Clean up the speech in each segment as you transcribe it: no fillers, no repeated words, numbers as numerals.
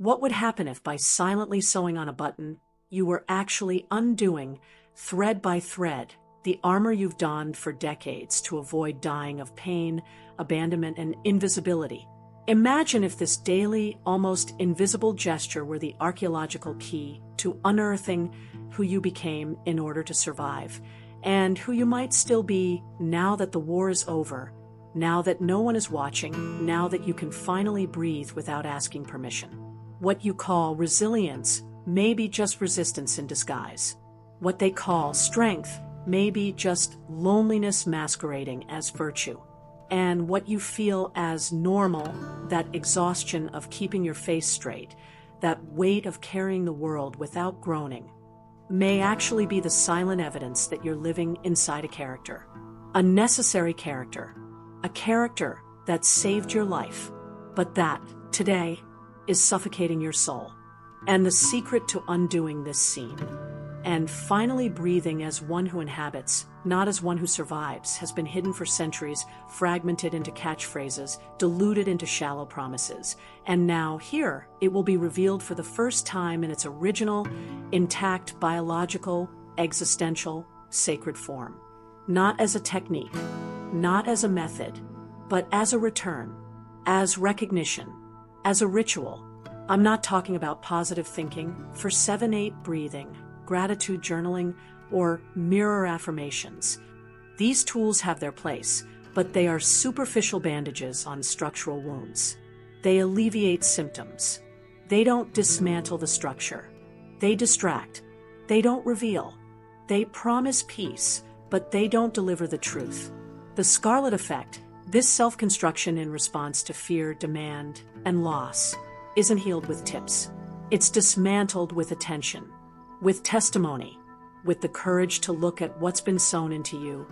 What would happen if by silently sewing on a button, you were actually undoing, thread by thread, the armor you've donned for decades to avoid dying of pain, abandonment, and invisibility? Imagine if this daily, almost invisible gesture were the archaeological key to unearthing who you became in order to survive, and who you might still be now that the war is over, now that no one is watching, now that you can finally breathe without asking permission. What you call resilience may be just resistance in disguise. What they call strength may be just loneliness masquerading as virtue. And what you feel as normal, that exhaustion of keeping your face straight, that weight of carrying the world without groaning, may actually be the silent evidence that you're living inside a character. A necessary character. A character that saved your life, but that, today, is suffocating your soul. And the secret to undoing this scene, and finally breathing as one who inhabits, not as one who survives, has been hidden for centuries, fragmented into catchphrases, diluted into shallow promises. And now, here, it will be revealed for the first time in its original, intact, biological, existential, sacred form. Not as a technique, not as a method, but as a return, as recognition, as a ritual. I'm not talking about positive thinking, for 7-8 breathing, gratitude journaling, or mirror affirmations. These tools have their place, but they are superficial bandages on structural wounds. They alleviate symptoms. They don't dismantle the structure. They distract. They don't reveal. They promise peace, but they don't deliver the truth. The Scarlett Effect, this self-construction in response to fear, demand, and loss, isn't healed with tips. It's dismantled with attention, with testimony, with the courage to look at what's been sown into you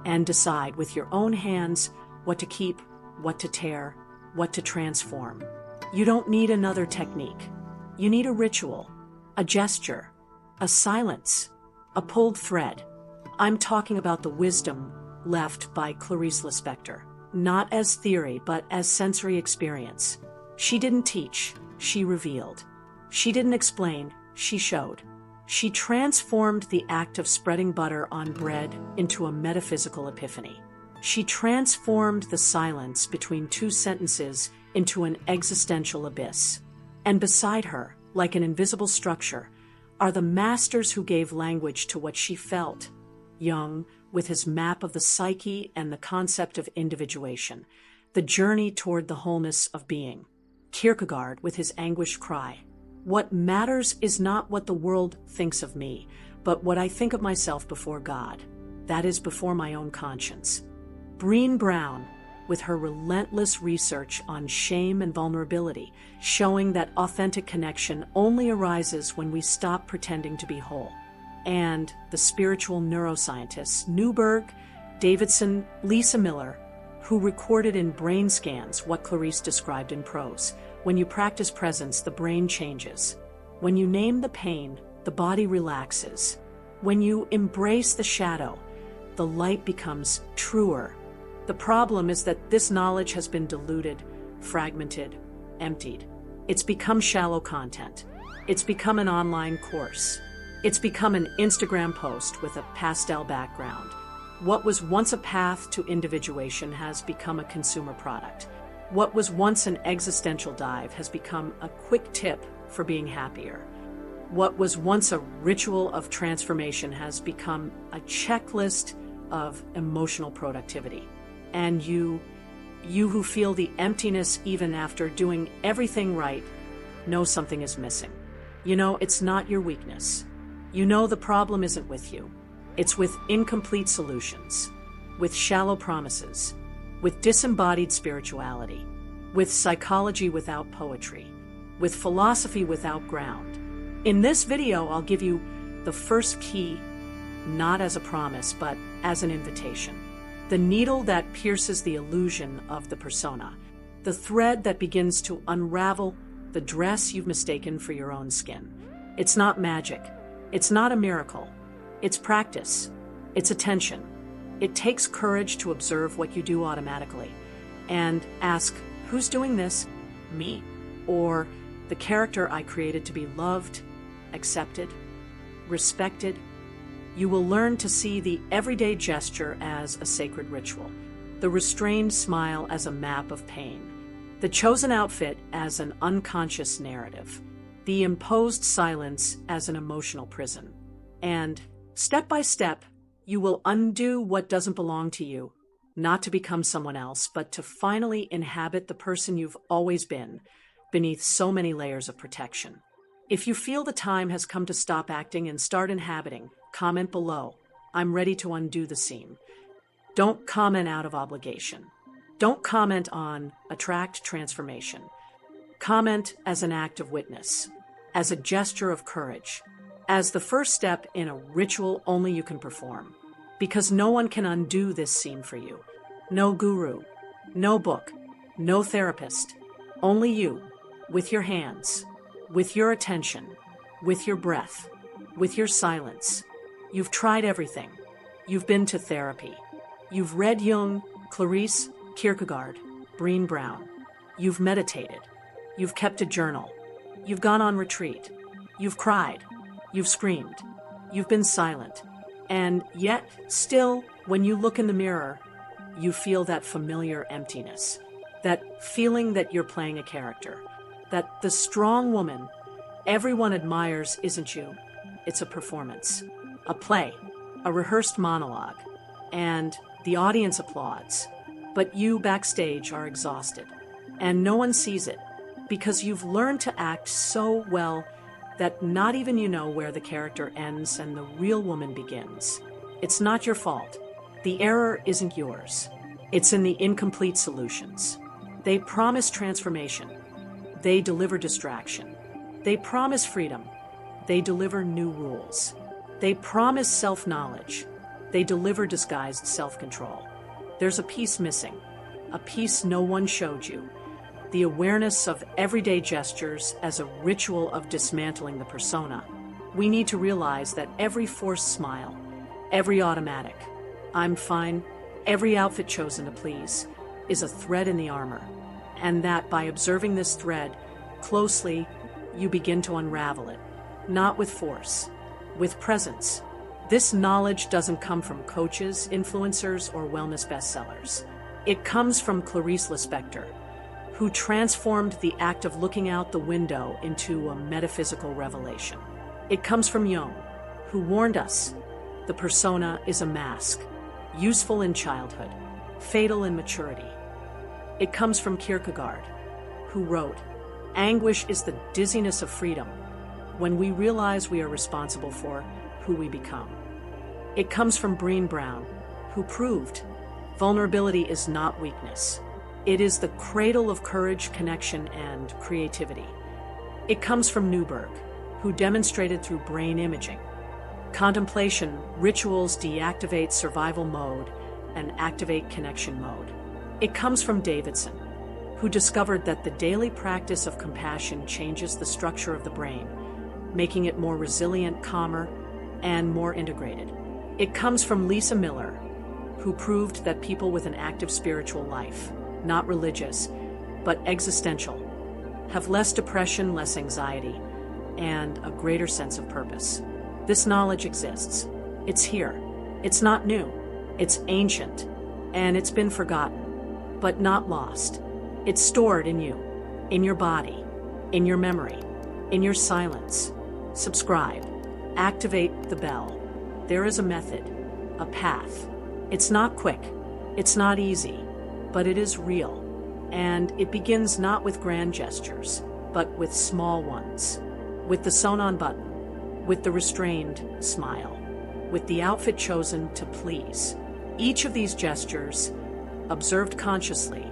and decide with your own hands what to keep, what to tear, what to transform. You don't need another technique. You need a ritual, a gesture, a silence, a pulled thread. I'm talking about the wisdom left by Clarice Lispector, not as theory but as sensory experience. She didn't teach, she revealed. She didn't explain, she showed. She transformed the act of spreading butter on bread into a metaphysical epiphany. She transformed the silence between two sentences into an existential abyss. And beside her, like an invisible structure, are the masters who gave language to what she felt. Jung, with his map of the psyche and the concept of individuation, the journey toward the wholeness of being. Kierkegaard, with his anguish cry. What matters is not what the world thinks of me, but what I think of myself before God. That is, before my own conscience. Brené Brown, with her relentless research on shame and vulnerability, showing that authentic connection only arises when we stop pretending to be whole. And the spiritual neuroscientists Newberg, Davidson, Lisa Miller, who recorded in brain scans what Clarice described in prose. When you practice presence, the brain changes. When you name the pain, the body relaxes. When you embrace the shadow, the light becomes truer. The problem is that this knowledge has been diluted, fragmented, emptied. It's become shallow content. It's become an online course. It's become an Instagram post with a pastel background. What was once a path to individuation has become a consumer product. What was once an existential dive has become a quick tip for being happier. What was once a ritual of transformation has become a checklist of emotional productivity. And you who feel the emptiness even after doing everything right, know something is missing. You know it's not your weakness. You know the problem isn't with you. It's with incomplete solutions, with shallow promises, with disembodied spirituality, with psychology without poetry, with philosophy without ground. In this video, I'll give you the first key, not as a promise, but as an invitation. The needle that pierces the illusion of the persona, the thread that begins to unravel the dress you've mistaken for your own skin. It's not magic. It's not a miracle. It's practice. It's attention. It takes courage to observe what you do automatically and ask, who's doing this? Me? Or the character I created to be loved, accepted, respected. You will learn to see the everyday gesture as a sacred ritual, the restrained smile as a map of pain, the chosen outfit as an unconscious narrative, the imposed silence as an emotional prison. And, step by step, you will undo what doesn't belong to you, not to become someone else, but to finally inhabit the person you've always been, beneath so many layers of protection. If you feel the time has come to stop acting and start inhabiting, comment below. I'm ready to undo the seam. Don't comment out of obligation. Don't comment on attract transformation. Comment as an act of witness, as a gesture of courage, as the first step in a ritual only you can perform. Because no one can undo this seam for you. No guru, no book, no therapist. Only you, with your hands, with your attention, with your breath, with your silence. You've tried everything. You've been to therapy. You've read Jung, Clarice, Kierkegaard, Brené Brown. You've meditated. You've kept a journal. You've gone on retreat. You've cried. You've screamed. You've been silent. And yet, still, when you look in the mirror, you feel that familiar emptiness. That feeling that you're playing a character. That the strong woman everyone admires isn't you. It's a performance. A play. A rehearsed monologue. And the audience applauds. But you backstage are exhausted. And no one sees it. Because you've learned to act so well that not even you know where the character ends and the real woman begins. It's not your fault. The error isn't yours. It's in the incomplete solutions. They promise transformation. They deliver distraction. They promise freedom. They deliver new rules. They promise self-knowledge. They deliver disguised self-control. There's a piece missing, a piece no one showed you. The awareness of everyday gestures as a ritual of dismantling the persona. We need to realize that every forced smile, every automatic, I'm fine, every outfit chosen to please, is a thread in the armor. And that by observing this thread closely, you begin to unravel it. Not with force, with presence. This knowledge doesn't come from coaches, influencers, or wellness bestsellers. It comes from Clarice Lispector, who transformed the act of looking out the window into a metaphysical revelation. It comes from Jung, who warned us the persona is a mask, useful in childhood, fatal in maturity. It comes from Kierkegaard, who wrote, "Anguish is the dizziness of freedom when we realize we are responsible for who we become." It comes from Brené Brown, who proved vulnerability is not weakness. It is the cradle of courage, connection, and creativity. It comes from Newberg, who demonstrated through brain imaging. Contemplation, rituals deactivate survival mode and activate connection mode. It comes from Davidson, who discovered that the daily practice of compassion changes the structure of the brain, making it more resilient, calmer, and more integrated. It comes from Lisa Miller, who proved that people with an active spiritual life, not religious, but existential, have less depression, less anxiety, and a greater sense of purpose. This knowledge exists. It's here. It's not new. It's ancient, and it's been forgotten, but not lost. It's stored in you, in your body, in your memory, in your silence. Subscribe. Activate the bell. There is a method, a path. It's not quick. It's not easy. But it is real, and it begins not with grand gestures, but with small ones, with the sewn-on button, with the restrained smile, with the outfit chosen to please. Each of these gestures, observed consciously,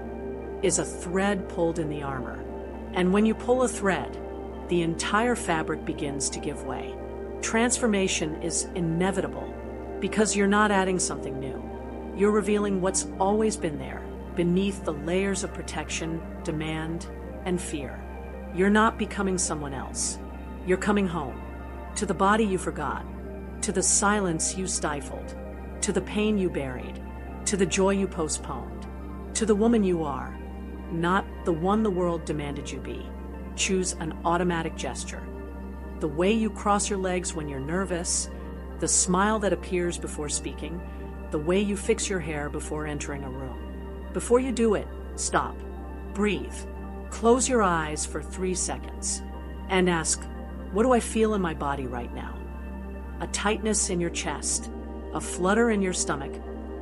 is a thread pulled in the armor. And when you pull a thread, the entire fabric begins to give way. Transformation is inevitable because you're not adding something new. You're revealing what's always been there, beneath the layers of protection, demand, and fear. You're not becoming someone else. You're coming home, to the body you forgot, to the silence you stifled, to the pain you buried, to the joy you postponed, to the woman you are, not the one the world demanded you be. choose an automatic gesture. The way you cross your legs when you're nervous, the smile that appears before speaking, the way you fix your hair before entering a room. Before you do it, stop, breathe, close your eyes for 3 seconds, and ask, what do I feel in my body right now? A tightness in your chest, a flutter in your stomach,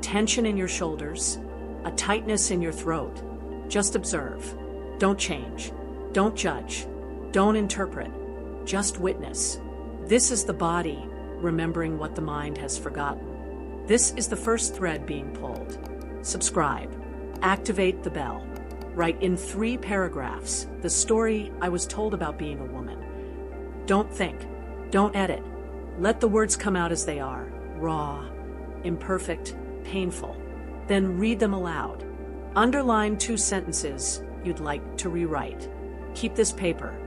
tension in your shoulders, a tightness in your throat. Just observe. Don't change. Don't judge. Don't interpret. Just witness. This is the body remembering what the mind has forgotten. This is the first thread being pulled. Subscribe. Activate the bell. Write in 3 paragraphs the story I was told about being a woman. Don't think. Don't edit. Let the words come out as they are, raw, imperfect, painful. Then read them aloud. Underline 2 sentences you'd like to rewrite. Keep this paper.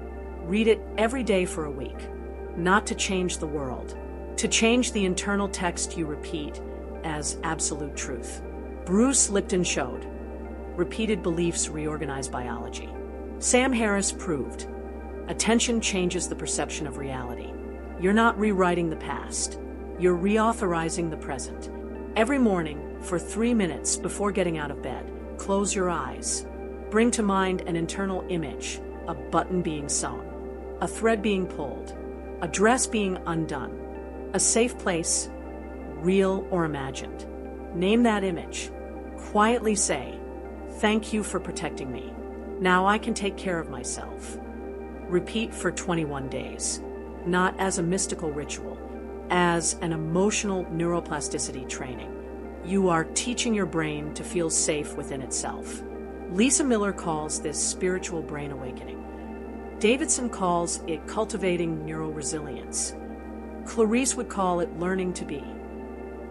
Read it every day for a week. Not to change the world, to change the internal text you repeat as absolute truth. Bruce Lipton showed. Repeated beliefs reorganize biology. Sam Harris proved. Attention changes the perception of reality. You're not rewriting the past. You're reauthorizing the present. Every morning, for 3 minutes before getting out of bed, close your eyes. Bring to mind an internal image, a button being sewn, a thread being pulled, a dress being undone, a safe place, real or imagined. Name that image. Quietly say, "Thank you for protecting me. Now I can take care of myself." Repeat for 21 days, not as a mystical ritual, as an emotional neuroplasticity training. You are teaching your brain to feel safe within itself. Lisa Miller calls this spiritual brain awakening. Davidson calls it cultivating neural resilience. Clarice would call it learning to be.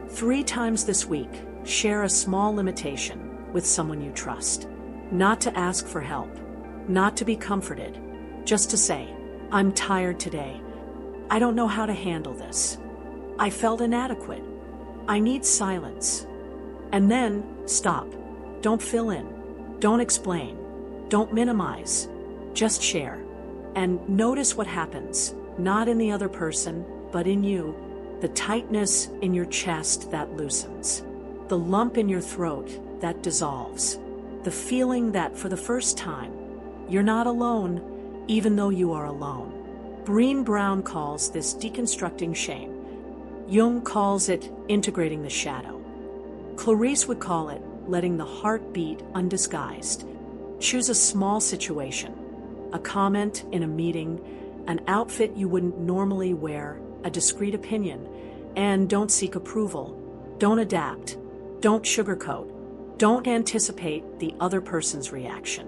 3 times this week, share a small limitation with someone you trust. Not to ask for help, not to be comforted, just to say, "I'm tired today. I don't know how to handle this. I felt inadequate. I need silence." And then stop. Don't fill in. Don't explain. Don't minimize. Just share. And notice what happens, not in the other person, but in you. The tightness in your chest that loosens. The lump in your throat that dissolves. The feeling that for the first time, you're not alone, even though you are alone. Brené Brown calls this deconstructing shame. Jung calls it integrating the shadow. Clarice would call it letting the heart beat undisguised. Choose a small situation, a comment in a meeting, an outfit you wouldn't normally wear, a discreet opinion, and don't seek approval. Don't adapt. Don't sugarcoat. Don't anticipate the other person's reaction.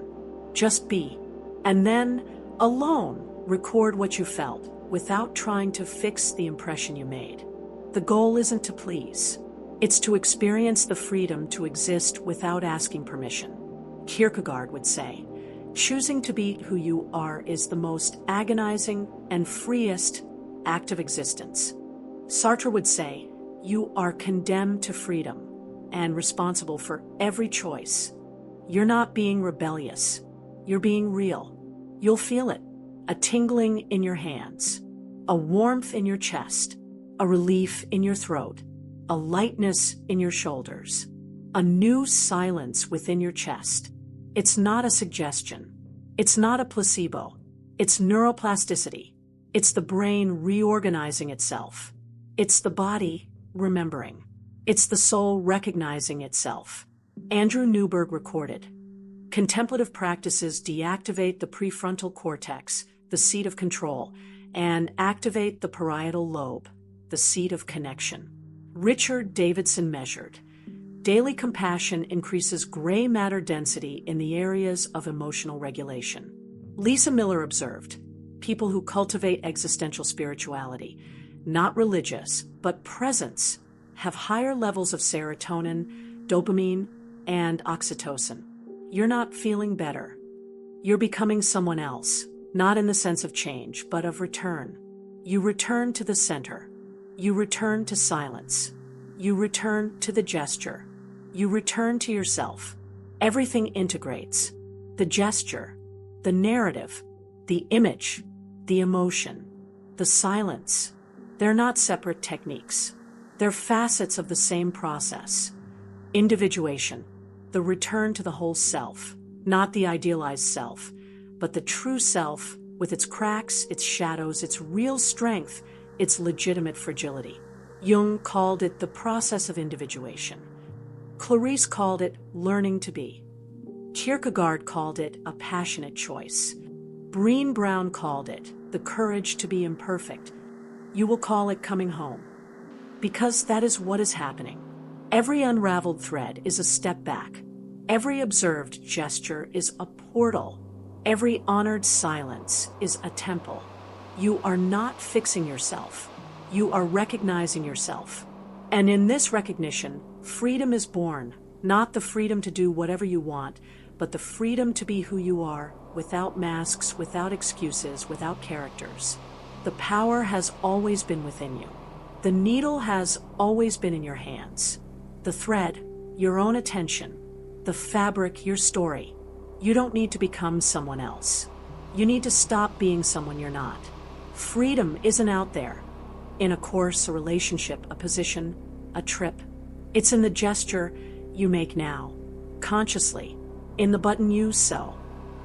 Just be. And then, alone, record what you felt without trying to fix the impression you made. The goal isn't to please. It's to experience the freedom to exist without asking permission. Kierkegaard would say, choosing to be who you are is the most agonizing and freest act of existence. Sartre would say, you are condemned to freedom and responsible for every choice. You're not being rebellious. You're being real. You'll feel it. A tingling in your hands, a warmth in your chest, a relief in your throat, a lightness in your shoulders, a new silence within your chest. It's not a suggestion. It's not a placebo. It's neuroplasticity. It's the brain reorganizing itself. It's the body remembering. It's the soul recognizing itself. Andrew Newberg recorded, contemplative practices deactivate the prefrontal cortex, the seat of control, and activate the parietal lobe, the seat of connection. Richard Davidson measured, daily compassion increases gray matter density in the areas of emotional regulation. Lisa Miller observed, people who cultivate existential spirituality, not religious, but presence, have higher levels of serotonin, dopamine, and oxytocin. You're not feeling better. You're becoming someone else, not in the sense of change, but of return. You return to the center. You return to silence. You return to the gesture. You return to yourself. Everything integrates. The gesture, the narrative, The image, the emotion, the silence, they're not separate techniques. They're facets of the same process. Individuation, the return to the whole self, not the idealized self, but the true self with its cracks, its shadows, its real strength, its legitimate fragility. Jung called it the process of individuation. Clarice called it learning to be. Kierkegaard called it a passionate choice. Brené Brown called it the courage to be imperfect. You will call it coming home. Because that is what is happening. Every unraveled thread is a step back. Every observed gesture is a portal. Every honored silence is a temple. You are not fixing yourself. You are recognizing yourself. And in this recognition, freedom is born, not the freedom to do whatever you want, but the freedom to be who you are, without masks, without excuses, without characters. The power has always been within you. The needle has always been in your hands. The thread, your own attention. The fabric, your story. You don't need to become someone else. You need to stop being someone you're not. Freedom isn't out there. In a course, a relationship, a position, a trip. It's in the gesture you make now, consciously. In the button you sew.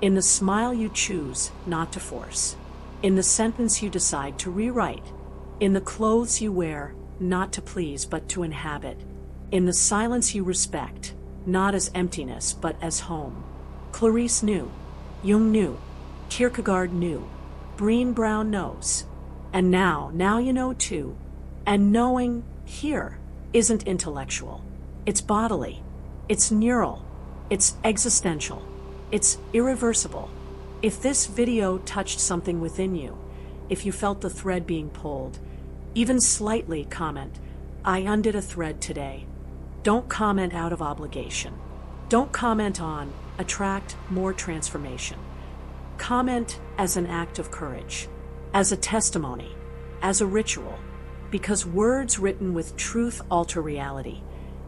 In the smile you choose not to force. In the sentence you decide to rewrite. In the clothes you wear, not to please but to inhabit. In the silence you respect, not as emptiness but as home. Clarice knew. Jung knew. Kierkegaard knew. Brené Brown knows. And now you know too. And knowing here isn't intellectual. It's bodily. It's neural. It's existential. It's irreversible. If this video touched something within you, if you felt the thread being pulled, even slightly, comment, I undid a thread today. Don't comment out of obligation. Don't comment on attract more transformation. Comment as an act of courage, as a testimony, as a ritual, because words written with truth alter reality,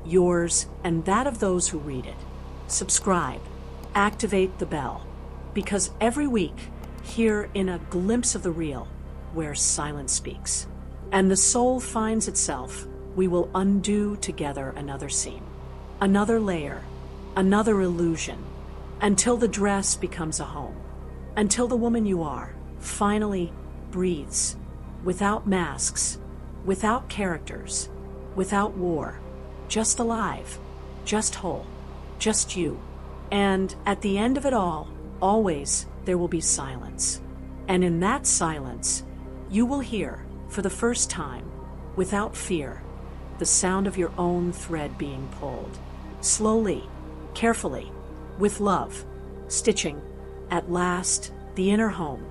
yours and that of those who read it. Subscribe, activate the bell, because every week, here in a glimpse of the real, where silence speaks, and the soul finds itself, we will undo together another seam, another layer, another illusion, until the dress becomes a home, until the woman you are finally breathes, without masks, without characters, without war, just alive, just whole, just you. And at the end of it all, always there will be silence. And in that silence, you will hear, for the first time, without fear, the sound of your own thread being pulled. Slowly, carefully, with love, stitching, at last, the inner home,